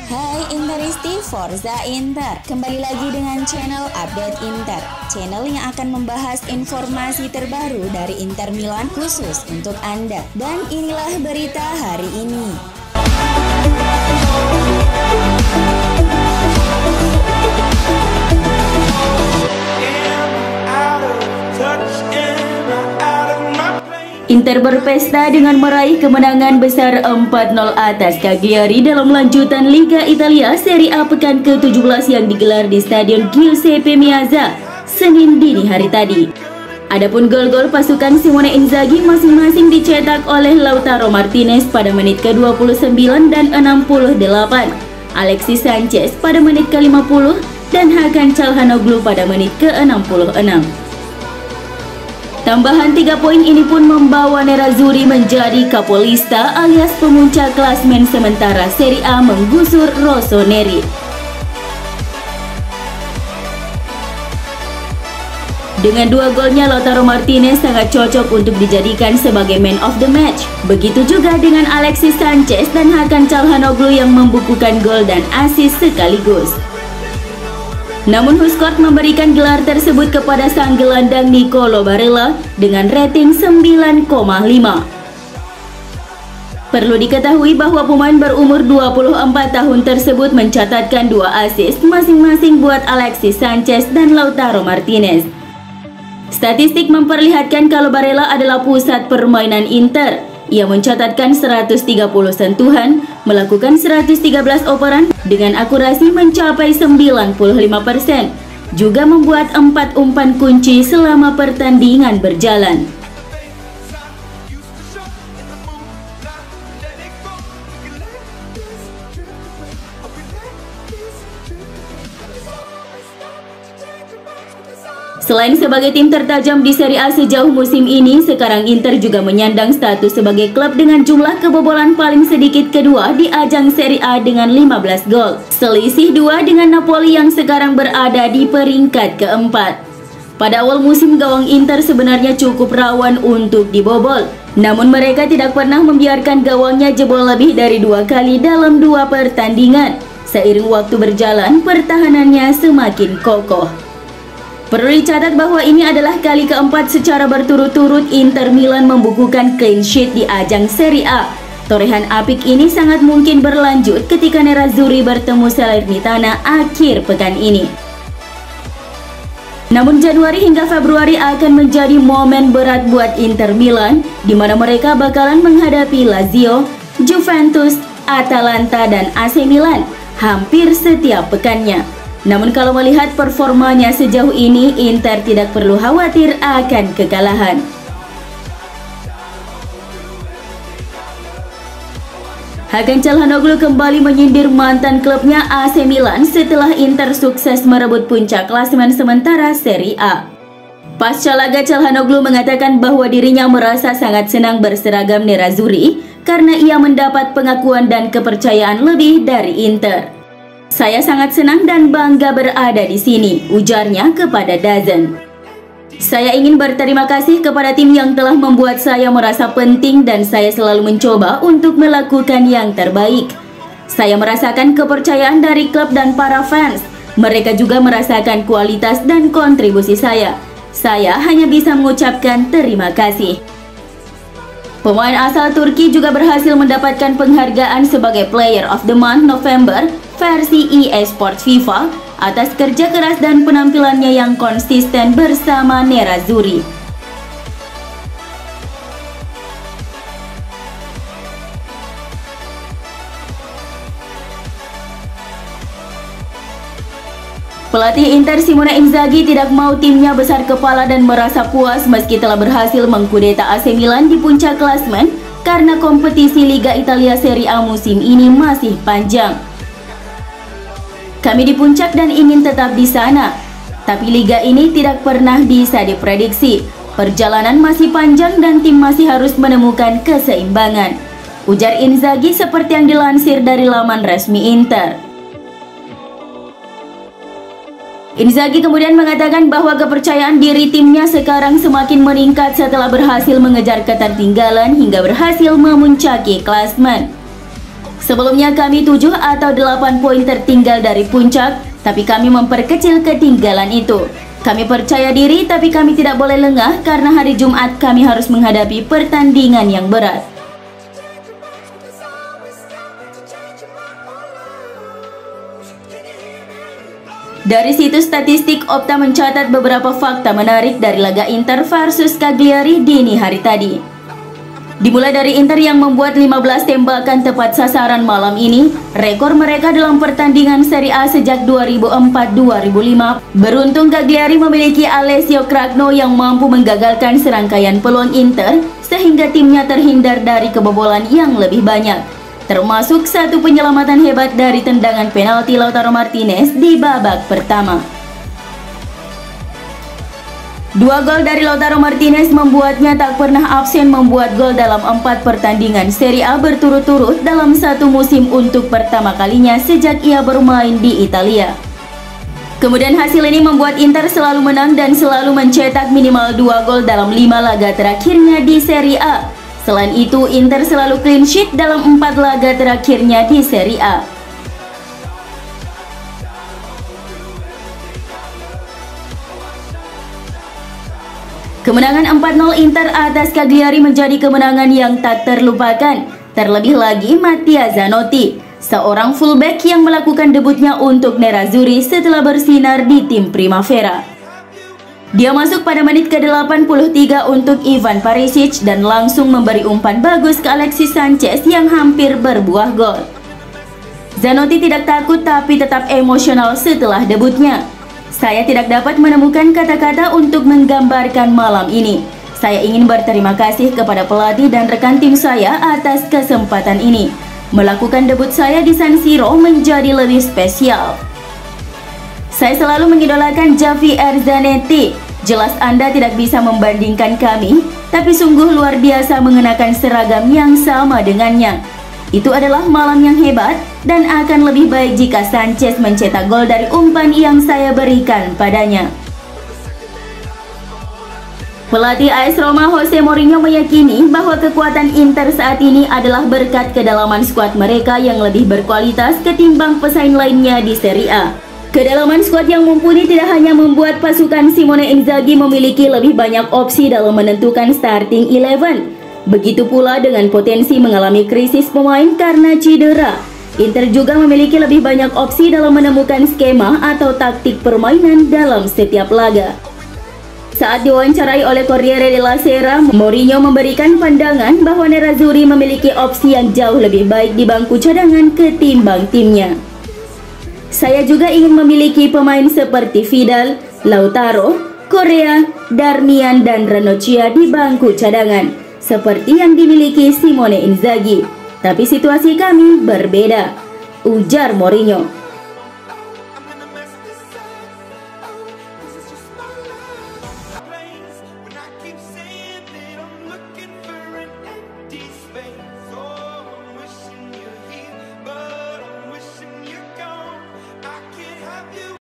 Hai Interisti, Forza Inter. Kembali lagi dengan channel Update Inter, channel yang akan membahas informasi terbaru dari Inter Milan khusus untuk Anda. Dan inilah berita hari ini. Inter berpesta dengan meraih kemenangan besar 4-0 atas Cagliari dalam lanjutan Liga Italia Serie A pekan ke-17 yang digelar di Stadion Giuseppe Meazza, Senin dini hari tadi. Adapun gol-gol pasukan Simone Inzaghi masing-masing dicetak oleh Lautaro Martinez pada menit ke-29 dan 68, Alexis Sanchez pada menit ke-50, dan Hakan Çalhanoğlu pada menit ke-66. Tambahan 3 poin ini pun membawa Nerazzurri menjadi kapolista alias pemuncak klasmen sementara Serie A menggusur Rossoneri. Dengan 2 golnya, Lautaro Martinez sangat cocok untuk dijadikan sebagai man of the match. Begitu juga dengan Alexis Sanchez dan Hakan Çalhanoğlu yang membukukan gol dan assist sekaligus. Namun Huskort memberikan gelar tersebut kepada sang gelandang Nicolo Barella dengan rating 9,5. Perlu diketahui bahwa pemain berumur 24 tahun tersebut mencatatkan 2 assist masing-masing buat Alexis Sanchez dan Lautaro Martinez. Statistik memperlihatkan kalau Barella adalah pusat permainan Inter. Ia mencatatkan 130 sentuhan, melakukan 113 operan dengan akurasi mencapai 95%. Juga membuat 4 umpan kunci selama pertandingan berjalan. Selain sebagai tim tertajam di Serie A sejauh musim ini, sekarang Inter juga menyandang status sebagai klub dengan jumlah kebobolan paling sedikit kedua di ajang Serie A dengan 15 gol. Selisih 2 dengan Napoli yang sekarang berada di peringkat keempat. Pada awal musim, gawang Inter sebenarnya cukup rawan untuk dibobol. Namun mereka tidak pernah membiarkan gawangnya jebol lebih dari 2 kali dalam 2 pertandingan. Seiring waktu berjalan, pertahanannya semakin kokoh. Perlu dicatat bahwa ini adalah kali keempat secara berturut-turut Inter Milan membukukan clean sheet di ajang Serie A. Torehan apik ini sangat mungkin berlanjut ketika Nerazzurri bertemu Salernitana akhir pekan ini. Namun Januari hingga Februari akan menjadi momen berat buat Inter Milan, di mana mereka bakalan menghadapi Lazio, Juventus, Atalanta, dan AC Milan hampir setiap pekannya. Namun kalau melihat performanya sejauh ini, Inter tidak perlu khawatir akan kekalahan. Hakan Çalhanoğlu kembali menyindir mantan klubnya AC Milan setelah Inter sukses merebut puncak klasemen sementara Serie A. Pasca laga, Çalhanoğlu mengatakan bahwa dirinya merasa sangat senang berseragam Nerazzurri karena ia mendapat pengakuan dan kepercayaan lebih dari Inter. Saya sangat senang dan bangga berada di sini, ujarnya kepada DAZN. Saya ingin berterima kasih kepada tim yang telah membuat saya merasa penting dan saya selalu mencoba untuk melakukan yang terbaik. Saya merasakan kepercayaan dari klub dan para fans. Mereka juga merasakan kualitas dan kontribusi saya. Saya hanya bisa mengucapkan terima kasih. Pemain asal Turki juga berhasil mendapatkan penghargaan sebagai Player of the Month November versi EA Sports FIFA atas kerja keras dan penampilannya yang konsisten bersama Nerazzurri. Pelatih Inter Simone Inzaghi tidak mau timnya besar kepala dan merasa puas meski telah berhasil mengkudeta AC Milan di puncak klasmen karena kompetisi Liga Italia Serie A musim ini masih panjang. Kami di puncak dan ingin tetap di sana, tapi liga ini tidak pernah bisa diprediksi. Perjalanan masih panjang dan tim masih harus menemukan keseimbangan, ujar Inzaghi seperti yang dilansir dari laman resmi Inter. Inzaghi kemudian mengatakan bahwa kepercayaan diri timnya sekarang semakin meningkat setelah berhasil mengejar ketertinggalan hingga berhasil memuncaki klasmen. Sebelumnya kami 7 atau 8 poin tertinggal dari puncak, tapi kami memperkecil ketinggalan itu. Kami percaya diri tapi kami tidak boleh lengah karena hari Jumat kami harus menghadapi pertandingan yang berat. Dari situs statistik Opta mencatat beberapa fakta menarik dari laga Inter versus Cagliari dini hari tadi. Dimulai dari Inter yang membuat 15 tembakan tepat sasaran malam ini, rekor mereka dalam pertandingan Serie A sejak 2004-2005. Beruntung Cagliari memiliki Alessio Cragno yang mampu menggagalkan serangkaian peluang Inter, sehingga timnya terhindar dari kebobolan yang lebih banyak. Termasuk satu penyelamatan hebat dari tendangan penalti Lautaro Martinez di babak pertama. 2 gol dari Lautaro Martinez membuatnya tak pernah absen membuat gol dalam 4 pertandingan Serie A berturut-turut dalam satu musim untuk pertama kalinya sejak ia bermain di Italia. Kemudian hasil ini membuat Inter selalu menang dan selalu mencetak minimal 2 gol dalam 5 laga terakhirnya di Serie A. Selain itu, Inter selalu clean sheet dalam 4 laga terakhirnya di Serie A. Kemenangan 4-0 Inter atas Cagliari menjadi kemenangan yang tak terlupakan. Terlebih lagi Mattia Zanotti, seorang fullback yang melakukan debutnya untuk Nerazzurri setelah bersinar di tim Primavera. Dia masuk pada menit ke-83 untuk Ivan Perisic dan langsung memberi umpan bagus ke Alexis Sanchez yang hampir berbuah gol. Zanotti tidak takut tapi tetap emosional setelah debutnya. Saya tidak dapat menemukan kata-kata untuk menggambarkan malam ini. Saya ingin berterima kasih kepada pelatih dan rekan tim saya atas kesempatan ini. Melakukan debut saya di San Siro menjadi lebih spesial. Saya selalu mengidolakan Javier Zanetti. Jelas Anda tidak bisa membandingkan kami, tapi sungguh luar biasa mengenakan seragam yang sama dengannya. Itu adalah malam yang hebat dan akan lebih baik jika Sanchez mencetak gol dari umpan yang saya berikan padanya. Pelatih AS Roma Jose Mourinho meyakini bahwa kekuatan Inter saat ini adalah berkat kedalaman skuad mereka yang lebih berkualitas ketimbang pesaing lainnya di Serie A. Kedalaman skuad yang mumpuni tidak hanya membuat pasukan Simone Inzaghi memiliki lebih banyak opsi dalam menentukan starting 11. Begitu pula dengan potensi mengalami krisis pemain karena cedera. Inter juga memiliki lebih banyak opsi dalam menemukan skema atau taktik permainan dalam setiap laga. Saat diwawancarai oleh Corriere della Sera, Mourinho memberikan pandangan bahwa Nerazzurri memiliki opsi yang jauh lebih baik di bangku cadangan ketimbang timnya. Saya juga ingin memiliki pemain seperti Vidal, Lautaro, Correa, Darmian, dan Ranocchia di bangku cadangan, seperti yang dimiliki Simone Inzaghi. Tapi situasi kami berbeda, ujar Mourinho.